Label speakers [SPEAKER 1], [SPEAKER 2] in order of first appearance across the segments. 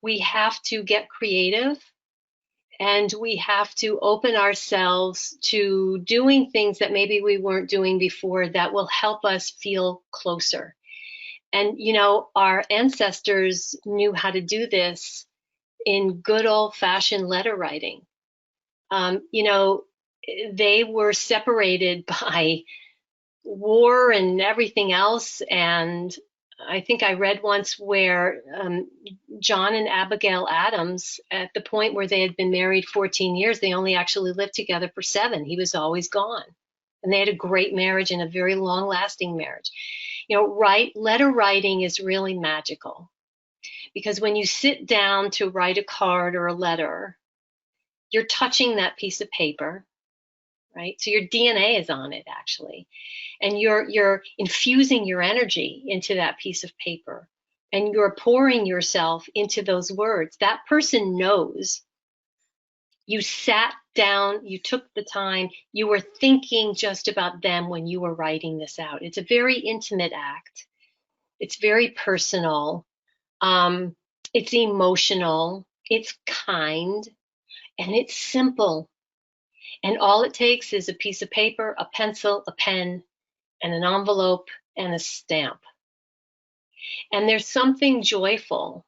[SPEAKER 1] we have to get creative, and we have to open ourselves to doing things that maybe we weren't doing before that will help us feel closer. And, you know, our ancestors knew how to do this in good old-fashioned letter writing. You know, they were separated by war and everything else. And I think I read once where John and Abigail Adams, at the point where they had been married 14 years, they only actually lived together for 7. He was always gone. And they had a great marriage and a very long-lasting marriage. You know, letter writing is really magical, because when you sit down to write a card or a letter, you're touching that piece of paper, right? So your DNA is on it, actually. And you're infusing your energy into that piece of paper, and you're pouring yourself into those words. That person knows you sat down, you took the time, you were thinking just about them when you were writing this out. It's a very intimate act. It's very personal. It's emotional. It's kind, and it's simple. And all it takes is a piece of paper, a pencil, a pen, and an envelope and a stamp. And there's something joyful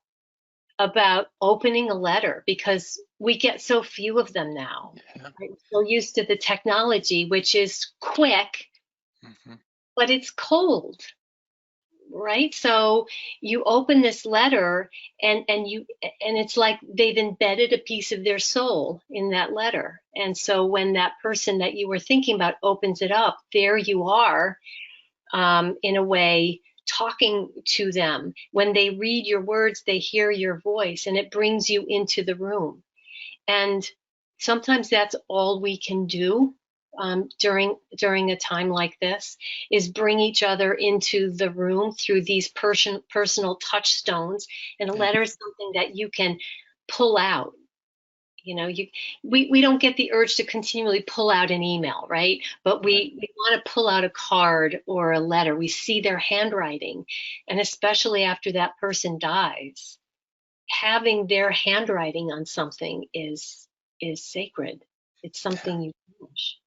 [SPEAKER 1] about opening a letter, because we get so few of them now.
[SPEAKER 2] Yeah.
[SPEAKER 1] Right? We're so used to the technology, which is quick, but it's cold, right? So you open this letter, and it's like they've embedded a piece of their soul in that letter. And so when that person that you were thinking about opens it up, there you are, in a way, talking to them. When they read your words, they hear your voice, and it brings you into the room. And sometimes that's all we can do during a time like this, is bring each other into the room through these personal touchstones. And a letter is something that you can pull out. You know, we don't get the urge to continually pull out an email, right? But we want to pull out a card or a letter. We see their handwriting, and especially after that person dies, having their handwriting on something is sacred. It's something you cherish.